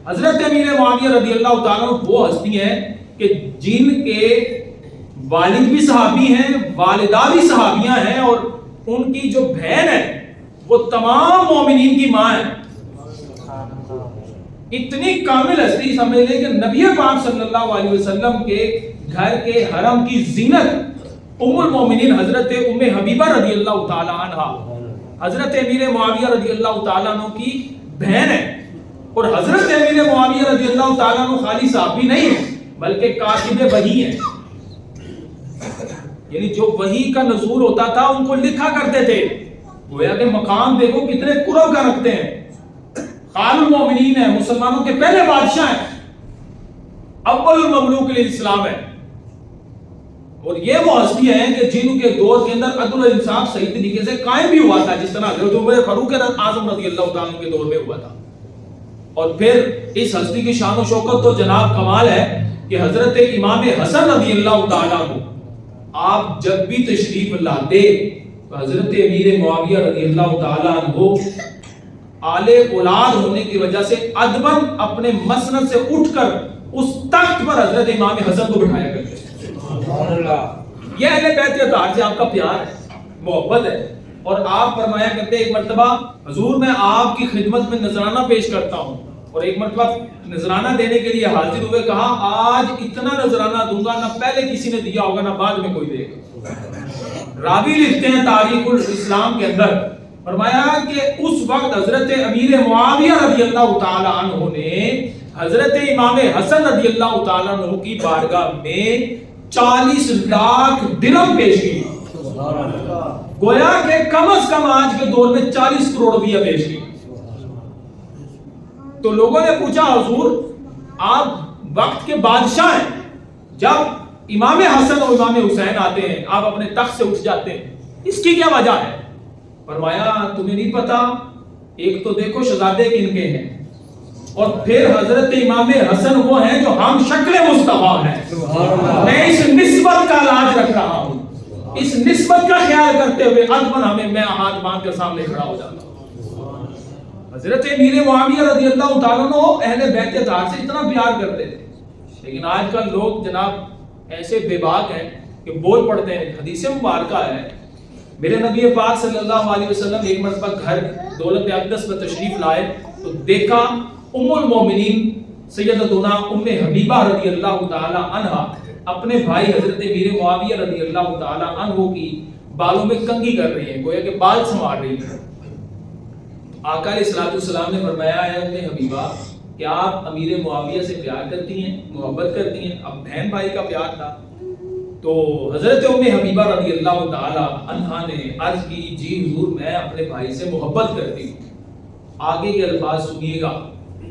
حضرت امیر معاویہ رضی اللہ تعالیٰ عنہ وہ ہستی ہیں کہ جن کے والد بھی صحابی ہیں، والدہ بھی صحابیاں ہیں، اور ان کی جو بہن ہے وہ تمام مومنین کی ماں ہے۔ اتنی کامل ہستی، سمجھ لیں کہ نبی پاک صلی اللہ علیہ وسلم کے گھر کے حرم کی زینت ام المومنین حضرت ام حبیبہ رضی اللہ تعالی عنہ حضرت امیر معاویہ رضی اللہ تعالیٰ عنہ کی بہن ہے۔ اور حضرت امیر معاویہ رضی اللہ تعالیٰ عنہ خالی صحابی نہیں ہے بلکہ کاتب وحی ہیں، یعنی جو وحی کا نزول ہوتا تھا ان کو لکھا کرتے تھے۔ گویا کہ مقام دیکھو کتنے قرب کا رکھتے ہیں، خال المومنین ہے، مسلمانوں کے پہلے بادشاہ ہیں، اول المملوک الاسلام ہے۔ اور یہ وہ ہستی ہیں کہ جن کے دور کے اندر عدل و انصاف صحیح طریقے سے قائم بھی ہوا تھا، جس طرح حضرت عمر فاروق اعظم رضی اللہ تعالیٰ عنہ کے دور میں ہوا تھا۔ اور پھر اس ہستی کی شان و شوکت تو جناب کمال ہے کہ حضرت امام حسن رضی اللہ تعالیٰ عنہ آپ جب بھی تشریف لاتے تو حضرت امیر معاویہ رضی اللہ تعالیٰ عنہ آلے اولاد ہونے کی وجہ سے ادباً اپنے مسند سے اٹھ کر اس تخت پر حضرت امام حسن کو بٹھایا کرتے ہیں۔ یہ اہل بیت اطہار سے آپ کا پیار ہے، محبت ہے۔ اور آپ فرمایا کرتے ایک مرتبہ حضور میں آپ کی خدمت میں نذرانہ پیش کرتا ہوں، اور ایک مرتبہ نذرانہ دینے کے لیے حاضر ہوئے، کہا آج اتنا نذرانہ دوں گا نہ پہلے کسی نے دیا ہوگا نہ بعد میں کوئی دے گا۔ راوی لکھتے ہیں تاریخ الاسلام کے اندر، فرمایا کہ اس وقت حضرت امیر معاویہ رضی اللہ تعالی عنہ نے حضرت امام حسن رضی اللہ تعالی عنہ کی بارگاہ میں 40 لاکھ درہم پیش کی۔ گویا کہ کم از کم آج کے دور میں 40 کروڑ روپیہ پیش کی۔ تو لوگوں نے پوچھا حضور آپ وقت کے بادشاہ ہیں، جب امام حسن اور امام حسین آتے ہیں آپ اپنے تخت سے اٹھ جاتے ہیں، اس کی کیا وجہ ہے؟ فرمایا تمہیں نہیں پتا، ایک تو دیکھو شہزادے کن کے ہیں، اور پھر حضرت امام حسن وہ ہیں جو ہم شکل مصطفیٰ ہیں۔ میں اس نسبت کا علاج رکھ رہا ہوں، اس نسبت کا خیال کرتے ہوئے ادباً میں ہاتھ باندھ کر سامنے کھڑا ہو جاتا ہوں۔ حضرت امیر معاویہ رضی اللہ تعالیٰ عنہ اہل بیت اطہار سے اتنا پیار کرتے تھے، لیکن آج کل لوگ جناب ایسے بے باک ہیں کہ بول پڑتے ہیں۔ حدیث مبارکہ ہے، میرے نبی پاک صلی اللہ علیہ وسلم ایک مرتبہ گھر دولت اقدس میں تشریف لائے تو دیکھا ام المومنین سیدتنا ام حبیبہ رضی اللہ تعالی عنہ اپنے بھائی حضرت امیر معاویہ رضی اللہ تعالی عنہ کی بالوں میں کنگھی کر رہی ہیں، گویا کہ بال سنوار رہی ہیں۔ آقا علیہ الصلوۃ والسلام نے فرمایا ہے ام حبیبہ کیا آپ امیر معاویہ سے پیار کرتی ہیں، محبت کرتی ہیں؟ اب بہن بھائی کا پیار تھا۔ تو حضرت ام حبیبہ رضی اللہ تعالی عنہا نے عرض کی جی حضور میں اپنے بھائی سے محبت کرتی ہوں۔ آگے کے الفاظ سنیے گا،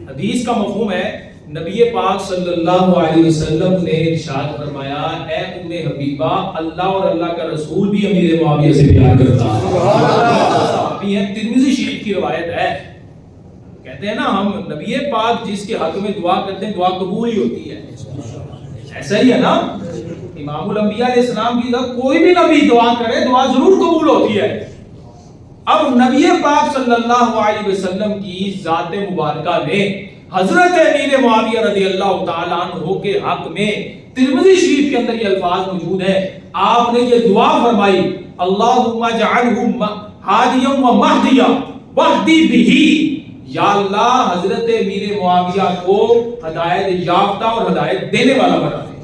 حدیث کا مفہوم ہے نبی پاک صلی اللہ علیہ وسلم نے ارشاد فرمایا اے ام حبیبہ اللہ اور اللہ کا رسول بھی امیر معاویہ سے پیار کرتا ہے۔ صحابی ہیں، ترمذی شریف کی روایت ہے، کہتے ہیں نا ہم نبی پاک جس کے حق میں دعا کرتے ہیں دعا قبول ہی ہوتی ہے، ایسا ہی ہے نا؟ امام الانبیاء علیہ السلام کی کوئی بھی نبی دعا کرے دعا ضرور قبول ہوتی ہے۔ اب نبی پاک صلی اللہ علیہ وسلم کی ذات مبارکہ نے حضرت امیر معاویہ رضی اللہ تعالیٰ عنہ کے حق میں ترمذی شریف کے اندر یہ الفاظ موجود ہیں، آپ نے یہ دعا فرمائی اللہم اجعلہ ہادیا و مہدیا واہدی بہ، یا اللہ حضرت امیر معاویہ کو ہدایت یافتہ اور ہدایت دینے والا بنا دے۔